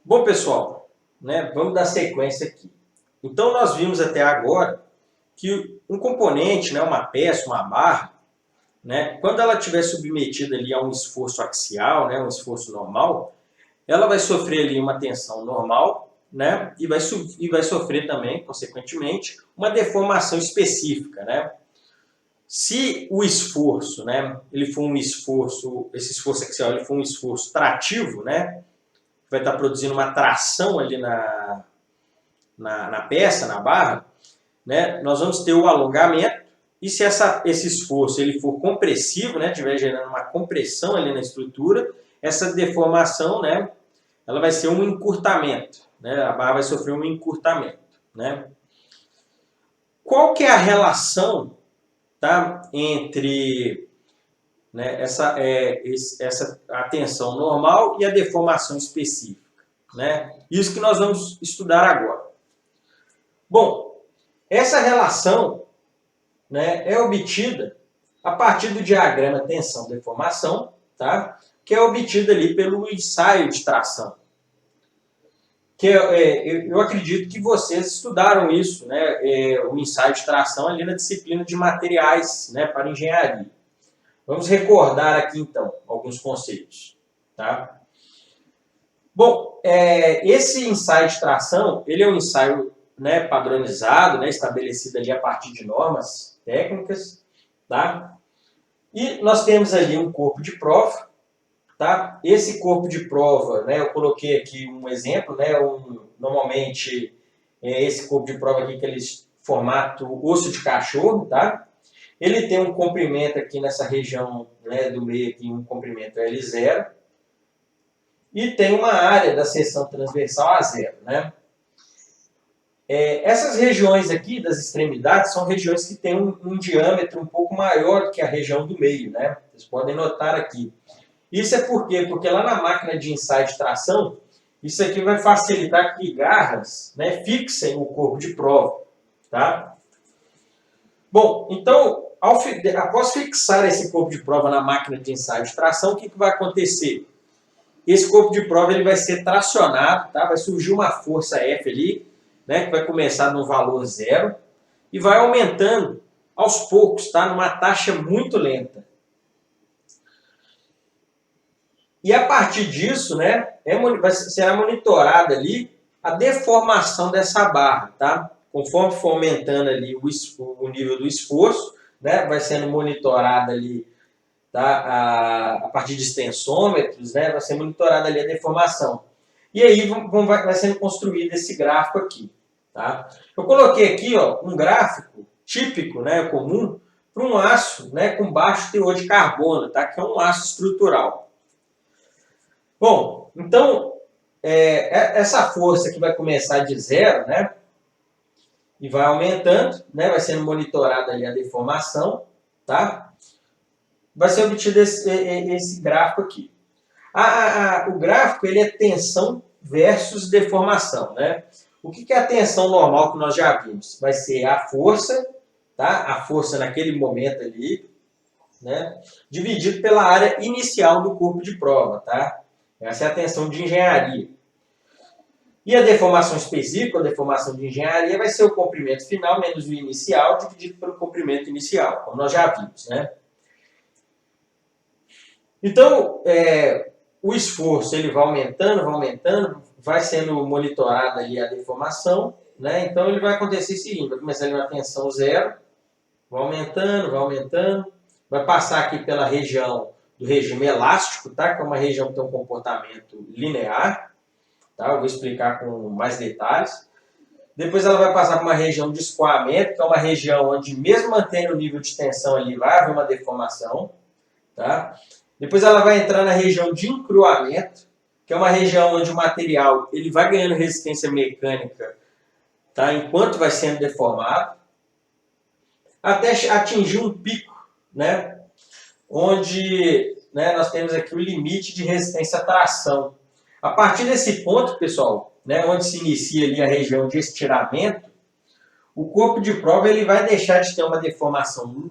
Bom, pessoal, né, vamos dar sequência aqui. Então, nós vimos até agora que um componente, né, uma peça, uma barra, né, quando ela estiver submetida ali a um esforço axial, né, um esforço normal, ela vai sofrer ali uma tensão normal, né, e vai sofrer também, consequentemente, uma deformação específica, né. Se o esforço, né, ele for um esforço, esse esforço axial ele for um esforço trativo, né, vai estar produzindo uma tração ali na peça, na barra, né, nós vamos ter o alongamento, e se esse esforço ele for compressivo, né, estiver gerando uma compressão ali na estrutura, essa deformação, né, ela vai ser um encurtamento, né, a barra vai sofrer um encurtamento. Né. Qual que é a relação, tá, entre, né, essa a tensão normal e a deformação específica? Né? Isso que nós vamos estudar agora. Bom, essa relação, né, é obtida a partir do diagrama tensão-deformação, tá? Que é obtida ali pelo ensaio de tração. Eu acredito que vocês estudaram isso, né, o ensaio de tração ali na disciplina de materiais, né, para engenharia. Vamos recordar aqui, então, alguns conceitos. Tá? Bom, esse ensaio de tração, ele é um ensaio, né, padronizado, né, estabelecido ali a partir de normas técnicas, tá? E nós temos ali um corpo de prova, tá? Esse corpo de prova, né, eu coloquei aqui um exemplo, né, normalmente esse corpo de prova aqui, aquele formato osso de cachorro, tá? Ele tem um comprimento aqui nessa região, né, do meio aqui, um comprimento L0, e tem uma área da seção transversal a zero, né? Essas regiões aqui das extremidades são regiões que têm um diâmetro um pouco maior que a região do meio, né? Vocês podem notar aqui. Isso é por quê? Porque lá na máquina de ensaio de tração, isso aqui vai facilitar que garras, né, fixem o corpo de prova. Tá? Bom, então, após fixar esse corpo de prova na máquina de ensaio de tração, o que vai acontecer? Esse corpo de prova ele vai ser tracionado, tá? Vai surgir uma força F ali, né, que vai começar no valor 0 e vai aumentando aos poucos, tá? Numa taxa muito lenta. E a partir disso, né, será monitorada ali a deformação dessa barra, tá? Conforme for aumentando ali o nível do esforço, né, vai sendo monitorada ali, tá, a partir de extensômetros, né, vai ser monitorada ali a deformação. E aí vai sendo construído esse gráfico aqui. Tá? Eu coloquei aqui, ó, um gráfico típico, né, comum, para um aço, né, com baixo teor de carbono, tá? Que é um aço estrutural. Bom, então, essa força que vai começar de 0, né, e vai aumentando, né, vai sendo monitorada ali a deformação, tá? Vai ser obtido esse gráfico aqui. O gráfico ele é tensão versus deformação, né? O que é a tensão normal que nós já vimos? Vai ser a força, tá? A força naquele momento ali, né? Dividido pela área inicial do corpo de prova, tá? Essa é a tensão de engenharia. E a deformação específica, a deformação de engenharia, vai ser o comprimento final menos o inicial dividido pelo comprimento inicial, como nós já vimos, né? Então, o esforço ele vai aumentando, vai sendo monitorada ali a deformação, né? Então ele vai acontecer o seguinte, vai começar ali uma tensão 0, vai aumentando, vai passar aqui pela região do regime elástico, tá? Que é uma região que tem um comportamento linear, tá? Eu vou explicar com mais detalhes. Depois ela vai passar por uma região de escoamento, que é uma região onde mesmo mantendo o nível de tensão ali, vai haver uma deformação, tá? Depois ela vai entrar na região de encruamento, que é uma região onde o material ele vai ganhando resistência mecânica, tá? Enquanto vai sendo deformado, até atingir um pico, né? Onde, né, nós temos aqui o limite de resistência à tração. A partir desse ponto, pessoal, né, onde se inicia ali a região de estiramento, o corpo de prova ele vai deixar de ter uma deformação,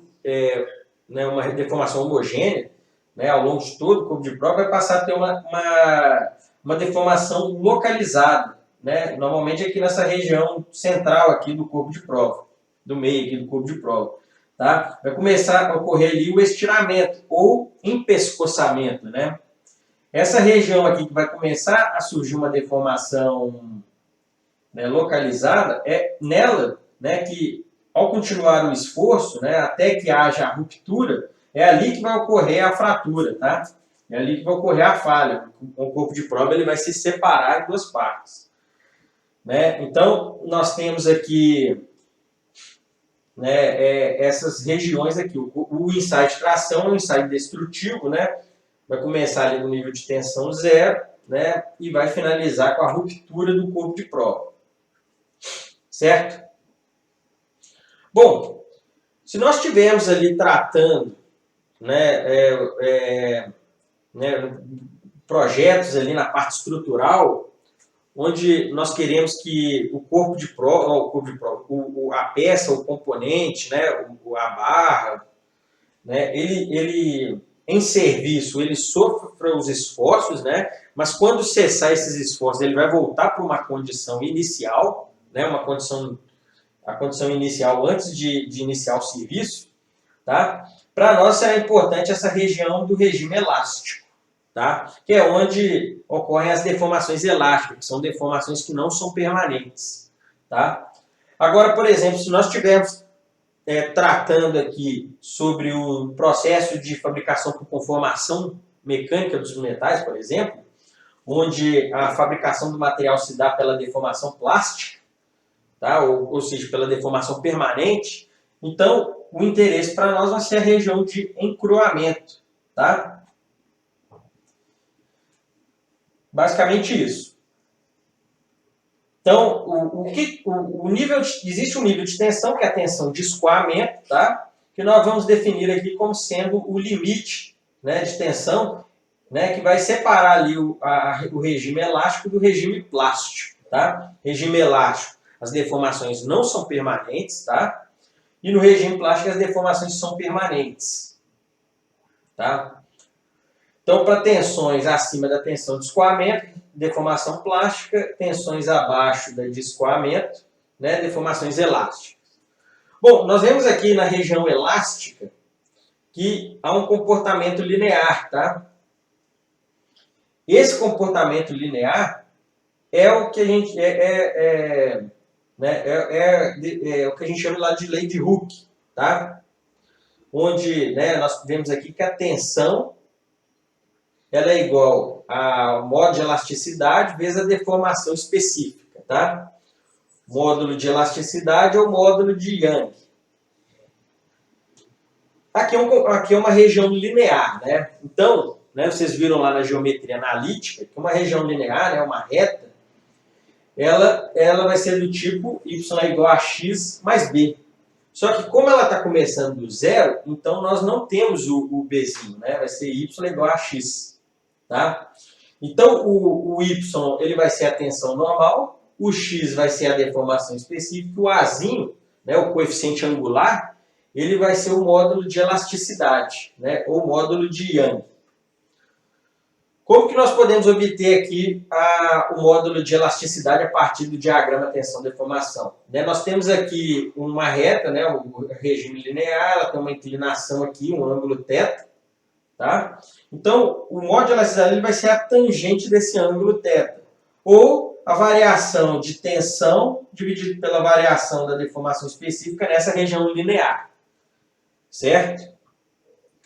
né, uma deformação homogênea, né, ao longo de todo o corpo de prova, vai passar a ter uma uma deformação localizada, né? Normalmente aqui nessa região central aqui do corpo de prova, do meio aqui do corpo de prova. Tá? Vai começar a ocorrer ali o estiramento ou empescoçamento, né? Essa região aqui que vai começar a surgir uma deformação, né, localizada, é nela, né, que ao continuar o esforço, né, até que haja a ruptura, é ali que vai ocorrer a fratura, tá? É ali que vai ocorrer a falha. O corpo de prova ele vai se separar em duas partes, né? Então, nós temos aqui, né, essas regiões aqui. O ensaio de tração é um ensaio destrutivo, né? Vai começar ali no nível de tensão zero, né? E vai finalizar com a ruptura do corpo de prova. Certo? Bom, se nós estivermos ali tratando, né, projetos ali na parte estrutural, onde nós queremos que o corpo de prova, a peça, o componente, né, a barra, né, ele em serviço, ele sofre os esforços, né, mas quando cessar esses esforços, ele vai voltar para uma condição inicial, né, a condição inicial antes de iniciar o serviço, tá? Para nós será importante essa região do regime elástico, tá? Que é onde ocorrem as deformações elásticas, que são deformações que não são permanentes, tá? Agora, por exemplo, se nós estivermos tratando aqui sobre o processo de fabricação por conformação mecânica dos metais, por exemplo, onde a fabricação do material se dá pela deformação plástica, tá? Ou seja, pela deformação permanente, então o interesse para nós vai ser a região de encruamento, tá? Basicamente isso. Então, existe um nível de tensão, que é a tensão de escoamento, tá? Que nós vamos definir aqui como sendo o limite, né, de tensão, né, que vai separar ali o regime elástico do regime plástico, tá? Regime elástico, as deformações não são permanentes, tá? E no regime plástico as deformações são permanentes, tá? Então, para tensões acima da tensão de escoamento, deformação plástica, tensões abaixo da de escoamento, né, deformações elásticas. Bom, nós vemos aqui na região elástica que há um comportamento linear, tá? Esse comportamento linear é o que a gente o que a gente chama lá de lei de Hooke, tá? Onde, né, nós vemos aqui que a tensão ela é igual ao módulo de elasticidade vezes a deformação específica, tá? Módulo de elasticidade ou módulo de Young. Aqui é uma região linear, né? Então, né, vocês viram lá na geometria analítica que uma região linear, né, uma reta, ela vai ser do tipo y é igual a x mais b. Só que como ela está começando do zero, então nós não temos o bzinho, né? Vai ser y é igual a x. Tá? Então, o y ele vai ser a tensão normal, o x vai ser a deformação específica, o azinho, né, o coeficiente angular, ele vai ser o módulo de elasticidade, né, ou módulo de Young. Como que nós podemos obter aqui o módulo de elasticidade a partir do diagrama tensão-deformação? Né, nós temos aqui uma reta, né, o regime linear, ela tem uma inclinação aqui, um ângulo θ. Tá? Então, o módulo de elasticidade ele vai ser a tangente desse ângulo θ. Ou a variação de tensão dividido pela variação da deformação específica nessa região linear. Certo?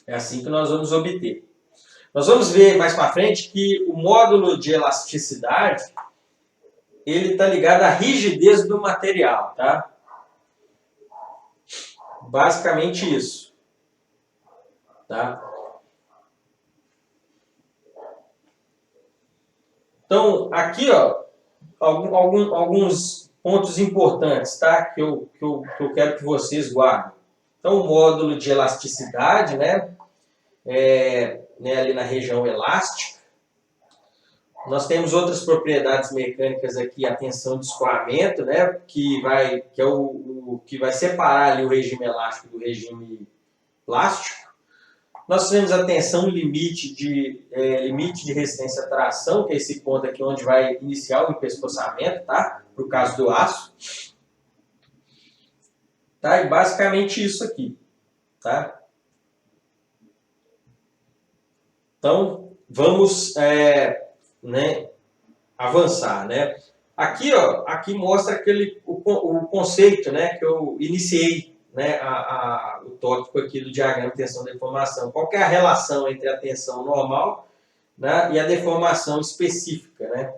É assim que nós vamos obter. Nós vamos ver mais para frente que o módulo de elasticidade ele está ligado à rigidez do material. Tá? Basicamente isso. Tá? Então, aqui, ó, alguns pontos importantes, tá? Que eu quero que vocês guardem. Então, o módulo de elasticidade, né? Ali na região elástica. Nós temos outras propriedades mecânicas aqui, a tensão de escoamento, né? Que é o que vai separar ali o regime elástico do regime plástico. Nós tivemos a tensão limite de resistência à tração, que é esse ponto aqui onde vai iniciar o empescoçamento, tá? Por causa do aço. Tá? E basicamente isso aqui, tá? Então, vamos avançar, né? Aqui, ó, aqui mostra o conceito, né, que eu iniciei, né, o tópico aqui do diagrama de tensão e deformação. Qual que é a relação entre a tensão normal, né, e a deformação específica, né?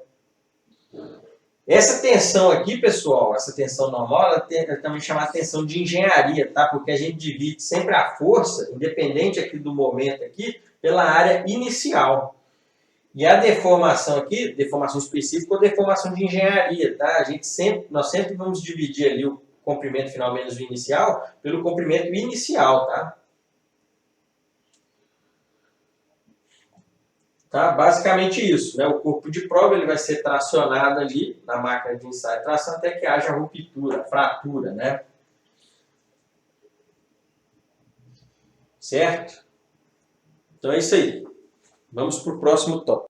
Essa tensão aqui, pessoal, essa tensão normal, ela é também chamada tensão de engenharia, tá? Porque a gente divide sempre a força, independente aqui do momento aqui, pela área inicial. E a deformação aqui, deformação específica ou deformação de engenharia, tá? Nós sempre vamos dividir ali o comprimento final menos o inicial pelo comprimento inicial, tá? Tá? Basicamente isso, né? O corpo de prova ele vai ser tracionado ali na máquina de ensaio e tração até que haja ruptura, fratura, né? Certo? Então é isso aí. Vamos para o próximo tópico.